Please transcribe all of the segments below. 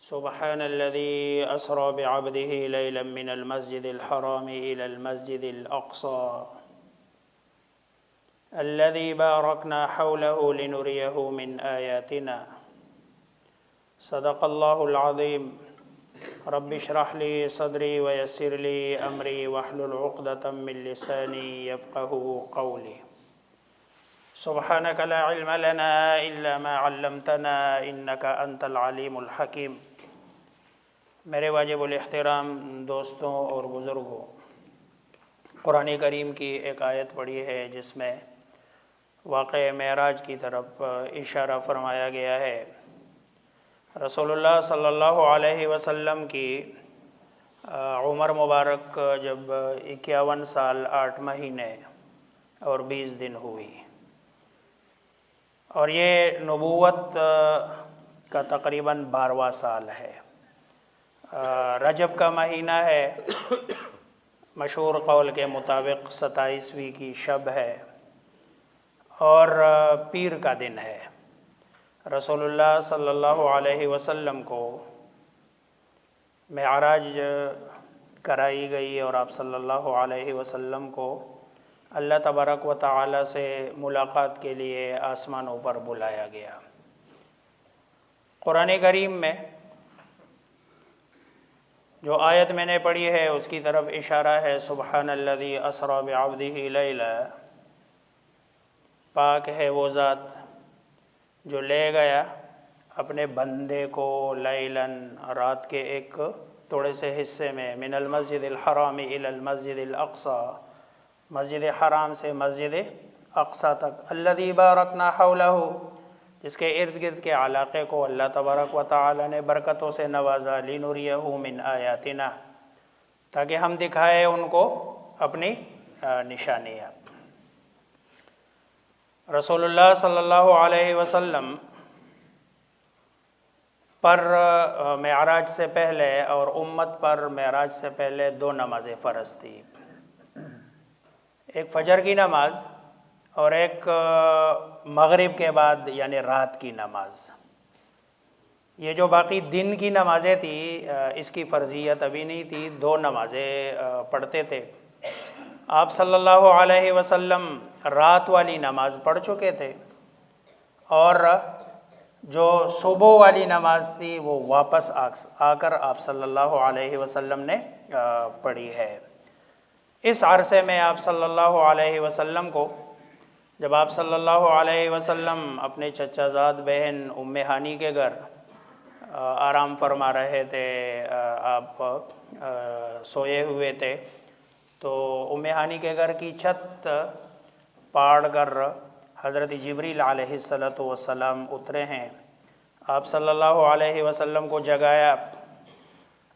سبحان الذي أسرى بعبده ليلا من المسجد الحرام إلى المسجد الأقصى الذي باركنا حوله لنريه من آياتنا صدق الله العظيم رب اشرح لي صدري ويسر لي أمري واحلل عقدة من لساني يفقه قولي سبحانك لا علم لنا إلا ما علمتنا إنك أنت العليم الحكيم۔ میرے واجب الاحترام دوستوں اور بزرگوں، قرآن کریم کی ایک آیت پڑھی ہے جس میں واقعہ معراج کی طرف اشارہ فرمایا گیا ہے۔ رسول اللہ صلی اللہ علیہ وسلم کی عمر مبارک جب 51 سال 8 مہینے اور 20 دن ہوئی، اور یہ نبوت کا تقریباً 12واں سال ہے۔ رجب کا مہینہ ہے، مشہور قول کے مطابق 27ویں کی شب ہے اور پیر کا دن ہے۔ رسول اللہ صلی اللہ علیہ وسلم کو معراج کرائی گئی اور آپ صلی اللہ علیہ وسلم کو اللہ تبارک و تعالی سے ملاقات کے لیے آسمانوں پر بلایا گیا۔ قرآن کریم میں جو آیت میں نے پڑھی ہے اس کی طرف اشارہ ہے، سبحان الذی اسری بعبدہ لیلا، پاک ہے وہ ذات جو لے گیا اپنے بندے کو لیلاً، رات کے ایک تھوڑے سے حصے میں، من المسجد الحرام الی المسجد الاقصی، مسجد حرام سے مسجد اقصی تک، الذی بارکنا حولہ، جس کے ارد گرد کے علاقے کو اللہ تبارک و تعالی نے برکتوں سے نوازا، لنریہ من آیاتنا، تاکہ ہم دکھائے ان کو اپنی نشانیاں۔ رسول اللہ صلی اللہ علیہ وسلم پر معراج سے پہلے اور امت پر معراج سے پہلے 2 نمازیں فرض تھی، ایک فجر کی نماز اور ایک مغرب کے بعد یعنی رات کی نماز۔ یہ جو باقی دن کی نمازیں تھیں اس کی فرضیت ابھی نہیں تھی، 2 نمازیں پڑھتے تھے۔ آپ صلی اللہ علیہ وسلم رات والی نماز پڑھ چکے تھے اور جو صبح والی نماز تھی وہ واپس آ کر آپ صلی اللہ علیہ وسلم نے پڑھی ہے۔ اس عرصے میں آپ صلی اللہ علیہ وسلم کو، جب آپ صلی اللہ علیہ وسلم اپنے چچا زاد بہن ام ہانی کے گھر آرام فرما رہے تھے، آپ سوئے ہوئے تھے، تو ام ہانی کے گھر کی چھت پاڑ کر حضرت جبریل علیہ السلام اترے ہیں۔ آپ صلی اللہ علیہ وسلم کو جگایا۔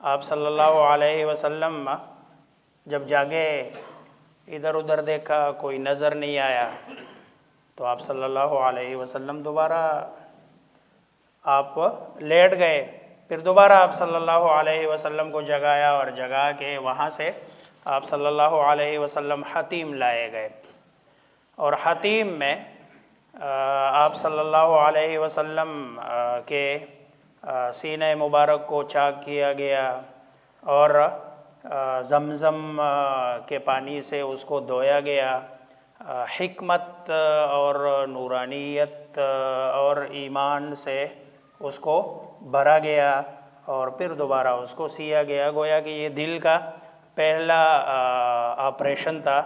آپ صلی اللہ علیہ وسلم جب جاگے، ادھر ادھر دیکھا، کوئی نظر نہیں آیا، تو آپ صلی اللہ علیہ وسلم دوبارہ آپ لیٹ گئے۔ پھر دوبارہ آپ صلی اللہ علیہ وسلم کو جگایا اور جگا کے وہاں سے آپ صلی اللہ علیہ وسلم حتیم لائے گئے، اور حتیم میں آپ صلی اللہ علیہ وسلم کے سینہ مبارک کو چاک کیا گیا اور زمزم کے پانی سے اس کو دھویا گیا، حکمت اور نورانیت اور ایمان سے اس کو بھرا گیا اور پھر دوبارہ اس کو سیا گیا۔ گویا کہ یہ دل کا پہلا آپریشن تھا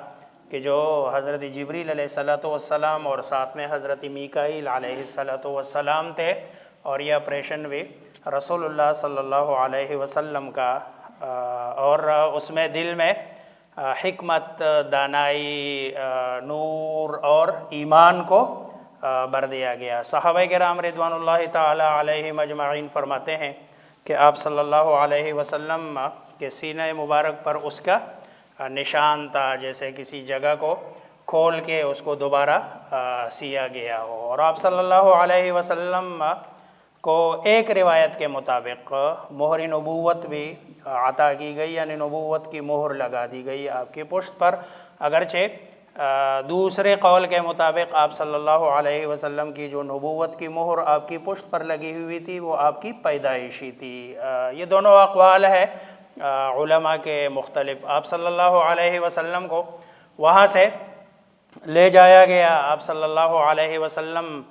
کہ جو حضرت جبریل علیہ السلام اور ساتھ میں حضرت میکائیل علیہ السلام تھے، اور یہ آپریشن بھی رسول اللہ صلی اللہ علیہ وسلم کا، اور اس میں دل میں حکمت، دانائی، نور اور ایمان کو بر دیا گیا۔ صحابہ کرام رضوان اللہ تعالی علیہم اجمعین فرماتے ہیں کہ آپ صلی اللہ علیہ وسلم کے سینہ مبارک پر اس کا نشان تھا، جیسے کسی جگہ کو کھول کے اس کو دوبارہ سیا گیا ہو۔ اور آپ صلی اللہ علیہ وسلم کو ایک روایت کے مطابق مہر نبوت بھی عطا کی گئی، یعنی نبوت کی مہر لگا دی گئی آپ کی پشت پر، اگرچہ دوسرے قول کے مطابق آپ صلی اللہ علیہ وسلم کی جو نبوت کی مہر آپ کی پشت پر لگی ہوئی تھی وہ آپ کی پیدائشی تھی۔ یہ دونوں اقوال ہے علماء کے مختلف۔ آپ صلی اللہ علیہ وسلم کو وہاں سے لے جایا گیا، آپ صلی اللہ علیہ وسلم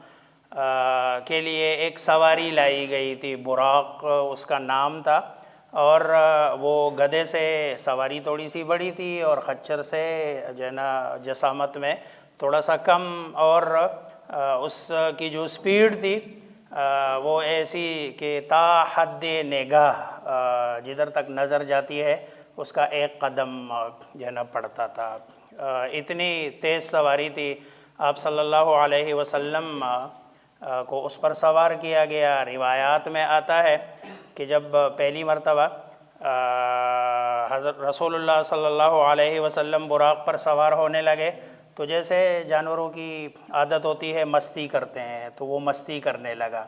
کے لیے ایک سواری لائی گئی تھی، براق اس کا نام تھا، اور وہ گدھے سے سواری تھوڑی سی بڑی تھی اور خچر سے جو ہے نا جسامت میں تھوڑا سا کم، اور اس کی جو سپیڈ تھی وہ ایسی کہ تا حد نگاہ جدھر تک نظر جاتی ہے اس کا ایک قدم جو ہے نا پڑتا تھا، اتنی تیز سواری تھی۔ آپ صلی اللہ علیہ وسلم کو اس پر سوار کیا گیا۔ روایات میں آتا ہے کہ جب پہلی مرتبہ حضرت رسول اللہ صلی اللہ علیہ وسلم براق پر سوار ہونے لگے تو جیسے جانوروں کی عادت ہوتی ہے مستی کرتے ہیں، تو وہ مستی کرنے لگا۔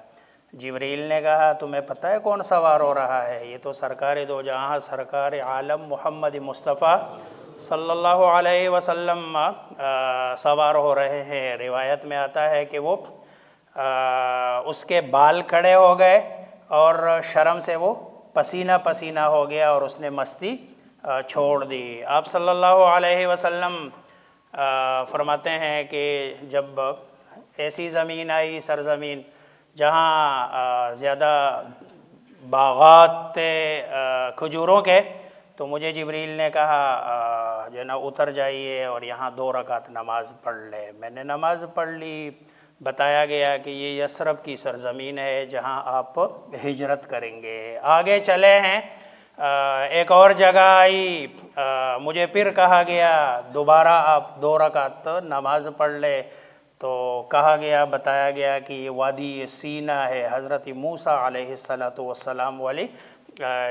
جبریل نے کہا تمہیں پتہ ہے کون سوار ہو رہا ہے؟ یہ تو سرکار دو جہاں سرکار عالم محمد مصطفیٰ صلی اللہ علیہ وسلم سوار ہو رہے ہیں۔ روایت میں آتا ہے کہ وہ اس کے بال کھڑے ہو گئے اور شرم سے وہ پسینہ پسینہ ہو گیا اور اس نے مستی چھوڑ دی۔ آپ صلی اللہ علیہ وسلم فرماتے ہیں کہ جب ایسی زمین آئی، سرزمین جہاں زیادہ باغات تھے کھجوروں کے، تو مجھے جبریل نے کہا جو ہے نا اتر جائیے اور یہاں 2 رکعت نماز پڑھ لے۔ میں نے نماز پڑھ لی۔ بتایا گیا کہ یہ یثرب کی سرزمین ہے جہاں آپ ہجرت کریں گے۔ آگے چلے ہیں، ایک اور جگہ آئی، مجھے پھر کہا گیا دوبارہ آپ 2 رکعت نماز پڑھ لے، تو کہا گیا، بتایا گیا کہ یہ وادی سینا ہے، حضرت موسیٰ علیہ السلام والی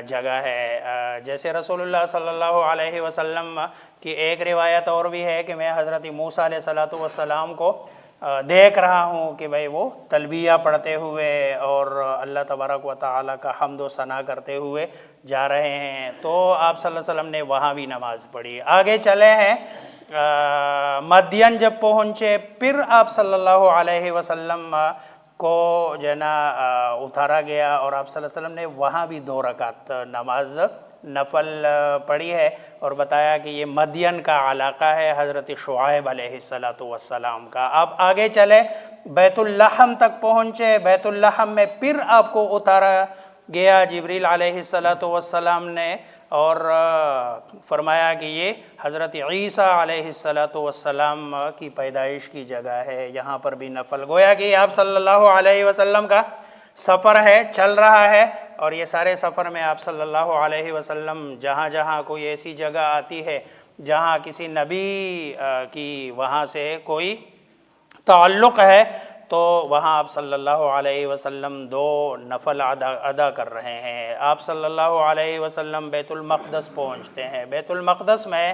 جگہ ہے۔ جیسے رسول اللہ صلی اللہ علیہ وسلم کی ایک روایت اور بھی ہے کہ میں حضرت موسیٰ علیہ السلام کو دیکھ رہا ہوں کہ بھئی وہ تلبیہ پڑھتے ہوئے اور اللہ تبارک و تعالیٰ کا حمد و ثنا کرتے ہوئے جا رہے ہیں، تو آپ صلی اللہ علیہ وسلم نے وہاں بھی نماز پڑھی۔ آگے چلے ہیں، مدین جب پہنچے پھر آپ صلی اللہ علیہ وسلم کو جو ہے نا اتارا گیا اور آپ صلی اللہ علیہ وسلم نے وہاں بھی 2 رکعت نماز نفل پڑھی ہے، اور بتایا کہ یہ مدین کا علاقہ ہے حضرت شعیب علیہ السلام کا۔ آپ آگے چلے، بیت اللحم تک پہنچے۔ بیت اللحم میں پھر آپ کو اتارا گیا جبریل علیہ السلام نے، اور فرمایا کہ یہ حضرت عیسیٰ علیہ السلام کی پیدائش کی جگہ ہے، یہاں پر بھی نفل۔ گویا کہ آپ صلی اللہ علیہ وسلم کا سفر ہے، چل رہا ہے، اور یہ سارے سفر میں آپ صلی اللہ علیہ وسلم جہاں جہاں کوئی ایسی جگہ آتی ہے جہاں کسی نبی کی وہاں سے کوئی تعلق ہے تو وہاں آپ صلی اللہ علیہ وسلم 2 نفل ادا کر رہے ہیں۔ آپ صلی اللہ علیہ وسلم بیت المقدس پہنچتے ہیں۔ بیت المقدس میں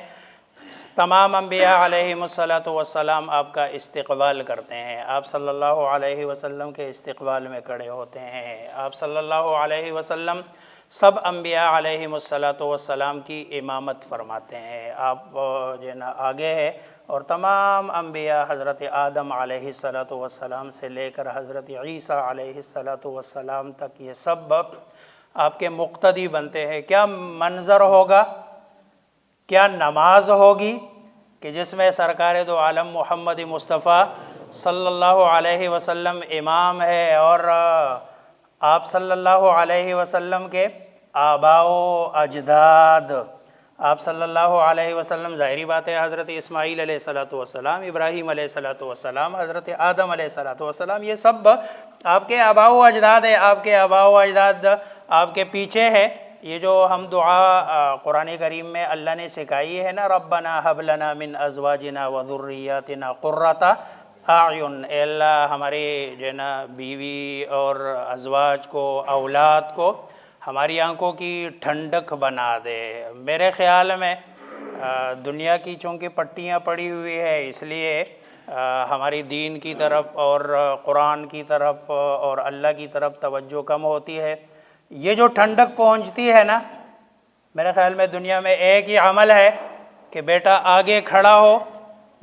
تمام انبیاء علیہم السلام آپ کا استقبال کرتے ہیں، آپ صلی اللہ علیہ وسلم کے استقبال میں کھڑے ہوتے ہیں۔ آپ صلی اللہ علیہ وسلم سب انبیاء علیہم السلام کی امامت فرماتے ہیں۔ آپ جو ہے نا آگے ہے، اور تمام انبیاء حضرت آدم علیہ السلام سے لے کر حضرت عیسیٰ علیہ السلام تک یہ سب آپ کے مقتدی بنتے ہیں۔ کیا منظر ہوگا، کیا نماز ہوگی کہ جس میں سرکار دو عالم محمد مصطفیٰ صلی اللہ علیہ وسلم امام ہے، اور آپ صلی اللہ علیہ وسلم کے آباء و اجداد، آپ صلی اللہ علیہ وسلم، ظاہری بات ہے حضرت اسماعیل علیہ السلام، ابراہیم علیہ السلام، حضرت آدم علیہ السلام، یہ سب آپ کے آباء و اجداد ہے۔ آپ کے آباء و اجداد آپ کے پیچھے ہے۔ یہ جو ہم دعا قرآن کریم میں اللہ نے سکھائی ہے نا، ربنا ھب لنا من ازواجنا و ذریاتنا قرۃ اعین، اے اللہ ہمارے جو ہے نا بیوی اور ازواج کو، اولاد کو ہماری آنکھوں کی ٹھنڈک بنا دے۔ میرے خیال میں دنیا کی چونکہ پٹیاں پڑی ہوئی ہے، اس لیے ہماری دین کی طرف اور قرآن کی طرف اور اللہ کی طرف توجہ کم ہوتی ہے۔ یہ جو ٹھنڈک پہنچتی ہے نا، میرے خیال میں دنیا میں ایک ہی عمل ہے کہ بیٹا آگے کھڑا ہو،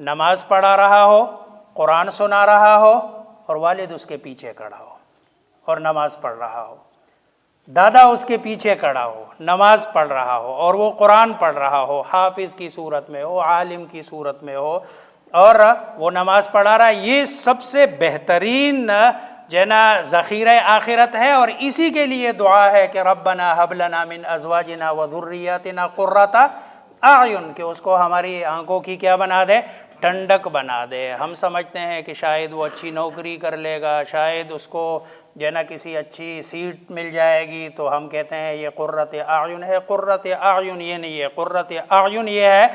نماز پڑھا رہا ہو، قرآن سنا رہا ہو اور والد اس کے پیچھے کھڑا ہو اور نماز پڑھ رہا ہو، دادا اس کے پیچھے کھڑا ہو، نماز پڑھ رہا ہو اور وہ قرآن پڑھ رہا ہو، حافظ کی صورت میں ہو، عالم کی صورت میں ہو اور وہ نماز پڑھا رہا ہے، یہ سب سے بہترین ذخیرہ آخرت ہے۔ اور اسی کے لیے دعا ہے کہ ربنا ہب لنا من ازواجنا وذریاتنا قرۃ اعین، کہ اس کو ہماری آنکھوں کی کیا بنا دے، ٹھنڈک بنا دے۔ ہم سمجھتے ہیں کہ شاید وہ اچھی نوکری کر لے گا، شاید اس کو کسی اچھی سیٹ مل جائے گی، تو ہم کہتے ہیں یہ قرۃ اعین ہے۔ قرۃ اعین یہ نہیں ہے، قرۃ اعین یہ ہے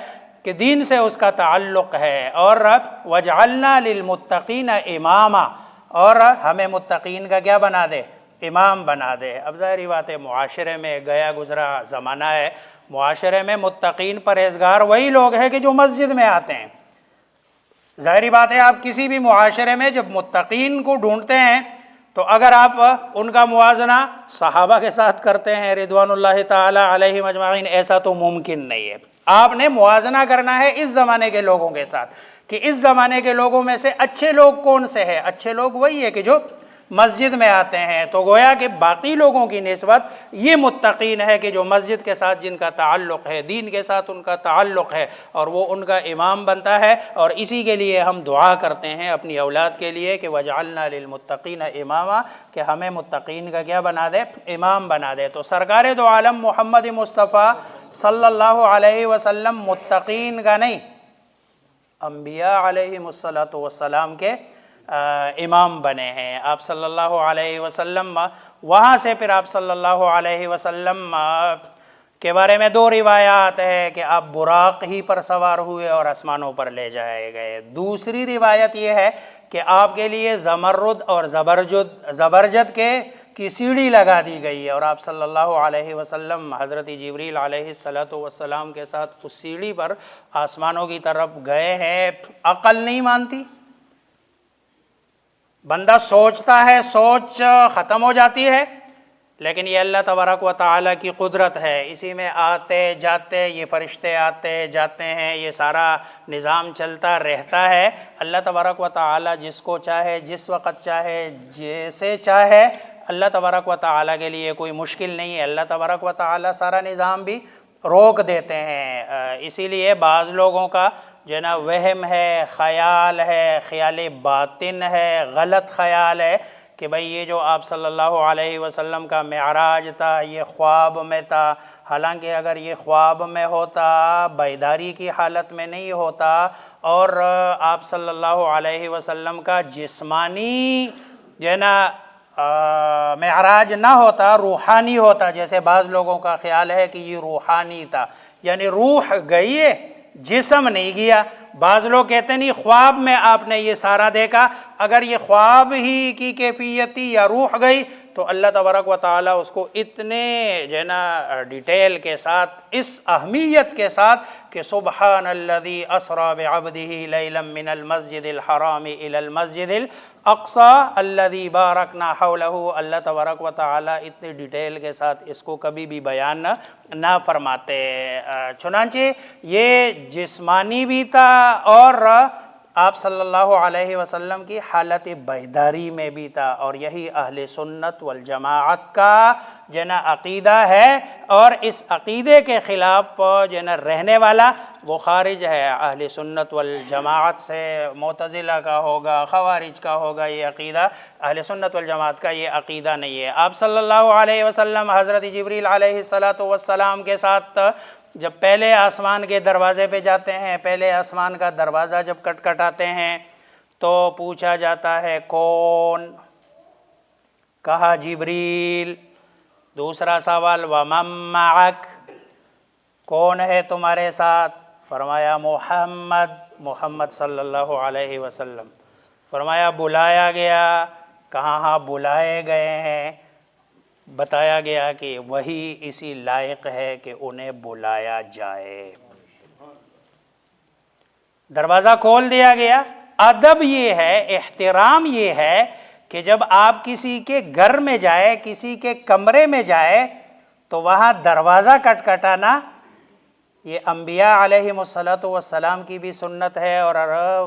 کہ دین سے اس کا تعلق ہے۔ اور وجعلنا للمتقین اماما، اور ہمیں متقین کا کیا بنا دے، امام بنا دے۔ اب ظاہری بات ہے معاشرے میں گیا گزرا زمانہ ہے، معاشرے میں متقین پرہیزگار وہی لوگ ہیں کہ جو مسجد میں آتے ہیں۔ ظاہری بات ہے آپ کسی بھی معاشرے میں جب متقین کو ڈھونڈتے ہیں تو اگر آپ ان کا موازنہ صحابہ کے ساتھ کرتے ہیں رضوان اللہ تعالی علیہم اجمعین، ایسا تو ممکن نہیں ہے۔ آپ نے موازنہ کرنا ہے اس زمانے کے لوگوں کے ساتھ کہ اس زمانے کے لوگوں میں سے اچھے لوگ کون سے ہیں۔ اچھے لوگ وہی ہے کہ جو مسجد میں آتے ہیں، تو گویا کہ باقی لوگوں کی نسبت یہ متقین ہے کہ جو مسجد کے ساتھ جن کا تعلق ہے، دین کے ساتھ ان کا تعلق ہے اور وہ ان کا امام بنتا ہے۔ اور اسی کے لیے ہم دعا کرتے ہیں اپنی اولاد کے لیے کہ وجعلنا للمتقین اماما، کہ ہمیں متقین کا کیا بنا دے، امام بنا دے۔ تو سرکار دو عالم محمد مصطفیٰ صلی اللہ علیہ وسلم متقین کا نہیں، انبیاء علیہم السلام کے امام بنے ہیں۔ آپ صلی اللہ علیہ وسلم وہاں سے پھر آپ صلی اللہ علیہ وسلم کے بارے میں دو روایات ہے کہ آپ براق ہی پر سوار ہوئے اور آسمانوں پر لے جائے گئے۔ دوسری روایت یہ ہے کہ آپ کے لیے زمرد اور زبرجد کی سیڑھی لگا دی گئی ہے اور آپ صلی اللہ علیہ وسلم حضرت جبریل علیہ السلام کے ساتھ اس سیڑھی پر آسمانوں کی طرف گئے ہیں۔ عقل نہیں مانتی، بندہ سوچتا ہے، سوچ ختم ہو جاتی ہے، لیکن یہ اللہ تبارک و تعالیٰ کی قدرت ہے۔ اسی میں آتے جاتے یہ فرشتے آتے جاتے ہیں، یہ سارا نظام چلتا رہتا ہے۔ اللہ تبارک و تعالیٰ جس کو چاہے، جس وقت چاہے، جیسے چاہے، اللہ تبارک و تعالیٰ کے لیے کوئی مشکل نہیں ہے۔ اللہ تبارک و تعالیٰ سارا نظام بھی روک دیتے ہیں۔ اسی لیے بعض لوگوں کا وہم ہے، خیال ہے، خیال باطن ہے، غلط خیال ہے کہ بھئی یہ جو آپ صلی اللہ علیہ وسلم کا معراج تھا یہ خواب میں تھا۔ حالانکہ اگر یہ خواب میں ہوتا، بیداری کی حالت میں نہیں ہوتا اور آپ صلی اللہ علیہ وسلم کا جسمانی معراج نہ ہوتا، روحانی ہوتا، جیسے بعض لوگوں کا خیال ہے کہ یہ روحانی تھا، یعنی روح گئی ہے، جسم نہیں گیا۔ بعض لوگ کہتے ہیں نہیں، خواب میں آپ نے یہ سارا دیکھا، اگر یہ خواب ہی کی کیفیت تھی یا روح گئی تو اللہ تبارک و تعالیٰ اس کو اتنے ڈیٹیل کے ساتھ، اس اہمیت کے ساتھ کہ سبحان الذی اسری بعبدہ لیلا من المسجد الحرام الی المسجد الاقصی الذی بارکنا حولہ، اللہ تبارک و تعالیٰ اتنی ڈیٹیل کے ساتھ اس کو کبھی بھی بیان نہ فرماتے۔ چنانچہ یہ جسمانی بھی تھا اور آپ صلی اللہ علیہ وسلم کی حالت بیداری میں بھی تھا، اور یہی اہل سنت والجماعت کا عقیدہ ہے، اور اس عقیدے کے خلاف رہنے والا وہ خارج ہے اہل سنت والجماعت سے۔ معتزلہ کا ہوگا، خوارج کا ہوگا، یہ عقیدہ اہل سنت والجماعت کا یہ عقیدہ نہیں ہے۔ آپ صلی اللہ علیہ وسلم حضرت جبریل علیہ السلام کے ساتھ جب پہلے آسمان کے دروازے پہ جاتے ہیں، پہلے آسمان کا دروازہ جب کھٹکھٹاتے ہیں تو پوچھا جاتا ہے کون؟ کہا جبریل۔ دوسرا سوال ومن معک، کون ہے تمہارے ساتھ؟ فرمایا محمد صلی اللہ علیہ وسلم۔ فرمایا بلایا گیا، کہاں؟ ہاں بلائے گئے ہیں۔ بتایا گیا کہ وہی اسی لائق ہے کہ انہیں بلایا جائے۔ دروازہ کھول دیا گیا۔ ادب یہ ہے، احترام یہ ہے کہ جب آپ کسی کے گھر میں جائے، کسی کے کمرے میں جائے تو وہاں دروازہ کھٹکھٹانا یہ انبیاء علیہم السلام کی بھی سنت ہے اور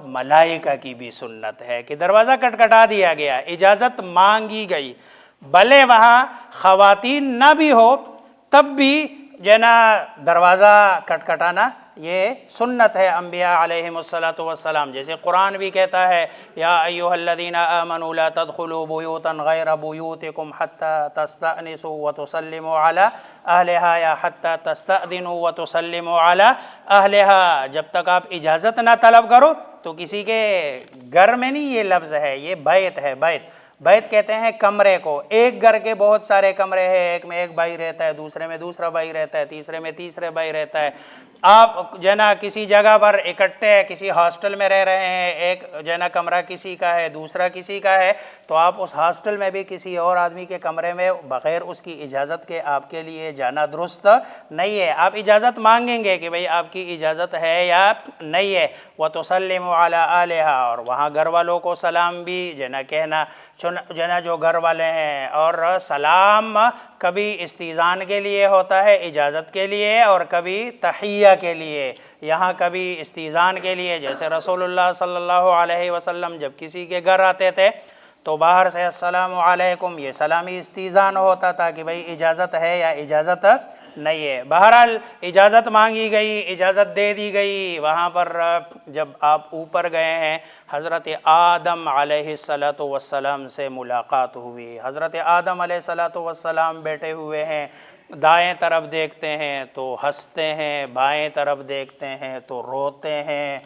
ملائکہ کی بھی سنت ہے کہ دروازہ کٹکھٹا دیا گیا، اجازت مانگی گئی، بھلے وہاں خواتین نہ بھی ہو تب بھی جو ہے نا دروازہ کٹکھٹانا یہ سنت ہے انبیاء علیہم السلام. جیسے قرآن بھی کہتا ہے یا ایھا الذین آمنوا لا تدخلوا بیوتا غیر بیوتکم حتی تستأنسوا وتسلموا علی اہلہا یا حتی تستأذنوا وتسلموا علی اہلہا. جب تک آپ اجازت نہ طلب کرو تو کسی کے گھر میں نہیں، یہ لفظ ہے، یہ بیت ہے. بیت کہتے ہیں کمرے کو. ایک گھر کے بہت سارے کمرے ہیں، ایک میں ایک بھائی رہتا ہے، دوسرے میں دوسرا بھائی رہتا ہے، تیسرے میں تیسرے بھائی رہتا ہے. آپ جو ہے نا کسی جگہ پر اکٹھے کسی ہاسٹل میں رہ رہے ہیں، ایک جو ہے نا کمرہ کسی کا ہے، دوسرا کسی کا ہے، تو آپ اس ہاسٹل میں بھی کسی اور آدمی کے کمرے میں بغیر اس کی اجازت کے آپ کے لیے جانا درست نہیں ہے. آپ اجازت مانگیں گے کہ بھئی آپ کی اجازت ہے یا نہیں ہے. وَتُسَلِّمُ عَلَىٰ آلِهَا، اور وہاں گھر والوں کو سلام بھی جو ہے نا کہنا، جو ہے نا جو گھر والے ہیں. اور سلام کبھی استئذان کے لیے ہوتا ہے، اجازت کے لیے، اور کبھی تحیہ کے لیے. یہاں کبھی استئذان کے لیے، جیسے رسول اللہ صلی اللہ علیہ وسلم جب کسی کے گھر آتے تھے تو باہر سے السلام علیکم یہ سلامی استئذان ہوتا تھا کہ بھئی اجازت ہے یا اجازت نہیں ہے. بہرحال اجازت مانگی گئی، اجازت دے دی گئی. وہاں پر جب آپ اوپر گئے ہیں، حضرت آدم علیہ السلام سے ملاقات ہوئی. حضرت آدم علیہ السلام بیٹھے ہوئے ہیں، دائیں طرف دیکھتے ہیں تو ہنستے ہیں، بائیں طرف دیکھتے ہیں تو روتے ہیں.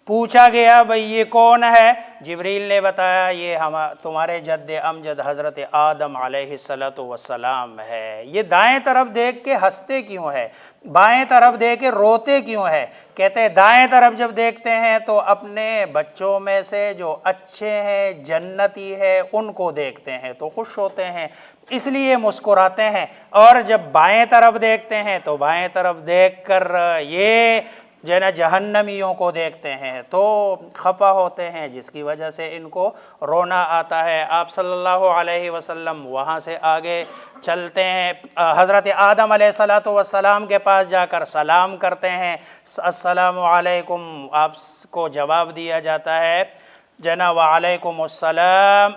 پوچھا گیا بھئی یہ کون ہے؟ جبریل نے بتایا یہ تمہارے جد امجد حضرت آدم علیہ السلام ہے. یہ دائیں طرف دیکھ کے ہنستے کیوں ہے، بائیں طرف دیکھ کے روتے کیوں ہے؟ کہتے ہیں دائیں طرف جب دیکھتے ہیں تو اپنے بچوں میں سے جو اچھے ہیں، جنتی ہے، ان کو دیکھتے ہیں تو خوش ہوتے ہیں، اس لیے مسکراتے ہیں. اور جب بائیں طرف دیکھتے ہیں تو بائیں طرف دیکھ کر یہ جو ہے نا جہنمیوں کو دیکھتے ہیں تو خفا ہوتے ہیں، جس کی وجہ سے ان کو رونا آتا ہے. آپ صلی اللہ علیہ وسلم وہاں سے آگے چلتے ہیں، حضرت آدم علیہ السلام کے پاس جا کر سلام کرتے ہیں. السلام علیکم، آپ کو جواب دیا جاتا ہے جنا وعلیکم السلام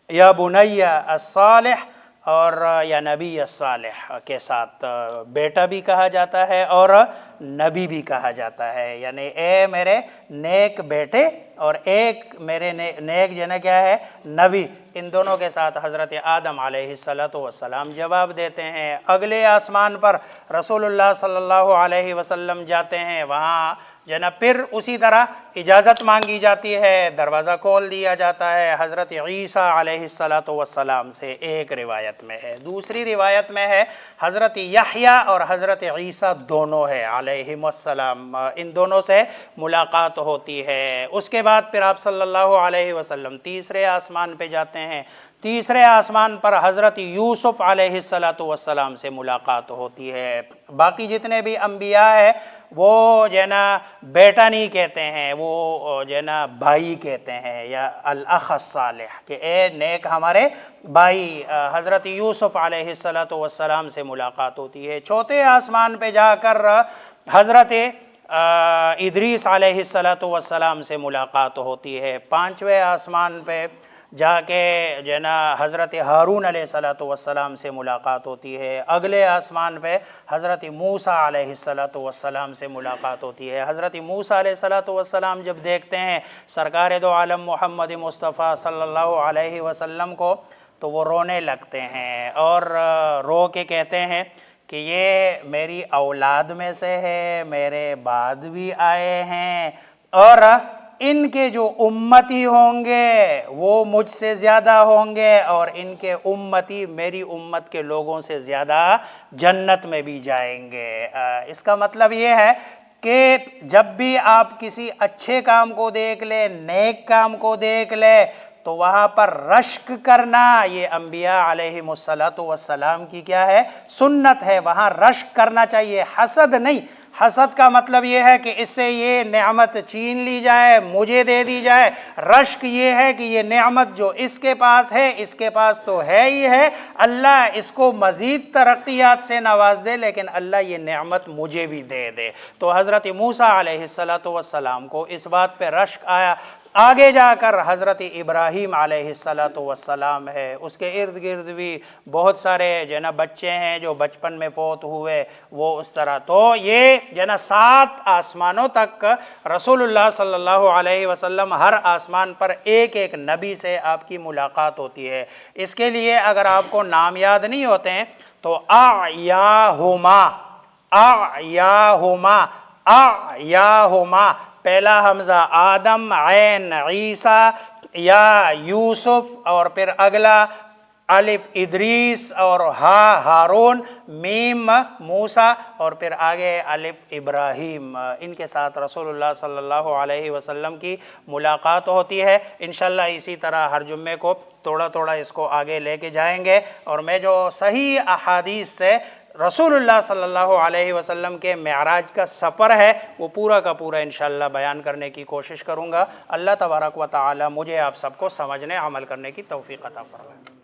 یا بنی الصالح، اور یا نبی الصالح کے ساتھ بیٹا بھی کہا جاتا ہے اور نبی بھی کہا جاتا ہے. یعنی اے میرے نیک بیٹے اور ایک میرے نیک جنا کیا ہے، نبی. ان دونوں کے ساتھ حضرت آدم علیہ السلام جواب دیتے ہیں. اگلے آسمان پر رسول اللہ صلی اللہ علیہ وسلم جاتے ہیں، وہاں جناب پھر اسی طرح اجازت مانگی جاتی ہے، دروازہ کھول دیا جاتا ہے. حضرت عیسیٰ علیہ السلام سے ایک روایت میں ہے. دوسری روایت میں ہے حضرت یحییٰ اور حضرت عیسیٰ دونوں ہے علیہم السلام، ان دونوں سے ملاقات ہوتی ہے. اس کے بعد پھر آپ صلی اللہ علیہ وسلم تیسرے آسمان پہ جاتے ہیں. تیسرے آسمان پر حضرت یوسف علیہ السلام سے ملاقات ہوتی ہے. باقی جتنے بھی انبیاء ہیں وہ جو ہے نا بیٹا نہیں کہتے ہیں، وہ جو ہے نا بھائی کہتے ہیں، یا الاخ الصالح، کہ اے نیک ہمارے بھائی. حضرت یوسف علیہ السلام سے ملاقات ہوتی ہے. چوتھے آسمان پہ جا کر حضرت ادریس علیہ السلام سے ملاقات ہوتی ہے. پانچویں آسمان پہ جا کے جو ہے نا حضرت ہارون علیہ السلام سے ملاقات ہوتی ہے. اگلے آسمان پہ حضرت موسیٰ علیہ السلام سے ملاقات ہوتی ہے. حضرت موسیٰ علیہ السلام جب دیکھتے ہیں سرکار دو عالم محمد مصطفیٰ صلی اللہ علیہ وسلم کو تو وہ رونے لگتے ہیں اور رو کے کہتے ہیں کہ یہ میری اولاد میں سے ہے، میرے بعد بھی آئے ہیں، اور ان کے جو امتی ہوں گے وہ مجھ سے زیادہ ہوں گے، اور ان کے امتی میری امت کے لوگوں سے زیادہ جنت میں بھی جائیں گے. اس کا مطلب یہ ہے کہ جب بھی آپ کسی اچھے کام کو دیکھ لیں، نیک کام کو دیکھ لیں، تو وہاں پر رشک کرنا یہ انبیاء علیہم السلام کی کیا ہے، سنت ہے. وہاں رشک کرنا چاہیے، حسد نہیں. حسد کا مطلب یہ ہے کہ اس سے یہ نعمت چھین لی جائے، مجھے دے دی جائے۔ رشک یہ ہے کہ یہ نعمت جو اس کے پاس ہے، اس کے پاس تو ہے ہی ہے، اللہ اس کو مزید ترقیات سے نواز دے، لیکن اللہ یہ نعمت مجھے بھی دے دے۔ تو حضرت موسیٰ علیہ السلام کو اس بات پہ رشک آیا۔ آگے جا کر حضرت ابراہیم علیہ السلام ہے، اس کے ارد گرد بھی بہت سارے جو ہے نا بچے ہیں جو بچپن میں فوت ہوئے، وہ اس طرح۔ تو یہ جو ہے نا 7 آسمانوں تک رسول اللہ صلی اللہ علیہ وسلم ہر آسمان پر ایک ایک نبی سے آپ کی ملاقات ہوتی ہے۔ اس کے لیے اگر آپ کو نام یاد نہیں ہوتے ہیں تو اعیاہما پہلا حمزہ آدم، عین عیسیٰ، یا یوسف، اور پھر اگلا الف ادریس، اور ہا ہارون، میم موسیٰ، اور پھر آگے الف ابراہیم۔ ان کے ساتھ رسول اللہ صلی اللہ علیہ وسلم کی ملاقات ہوتی ہے۔ انشاءاللہ اسی طرح ہر جمعے کو تھوڑا تھوڑا اس کو آگے لے کے جائیں گے، اور میں جو صحیح احادیث سے رسول اللہ صلی اللہ علیہ وسلم کے معراج کا سفر ہے وہ پورا کا پورا انشاءاللہ بیان کرنے کی کوشش کروں گا۔ اللہ تبارک و تعالی مجھے آپ سب کو سمجھنے، عمل کرنے کی توفیق عطا فرمائے۔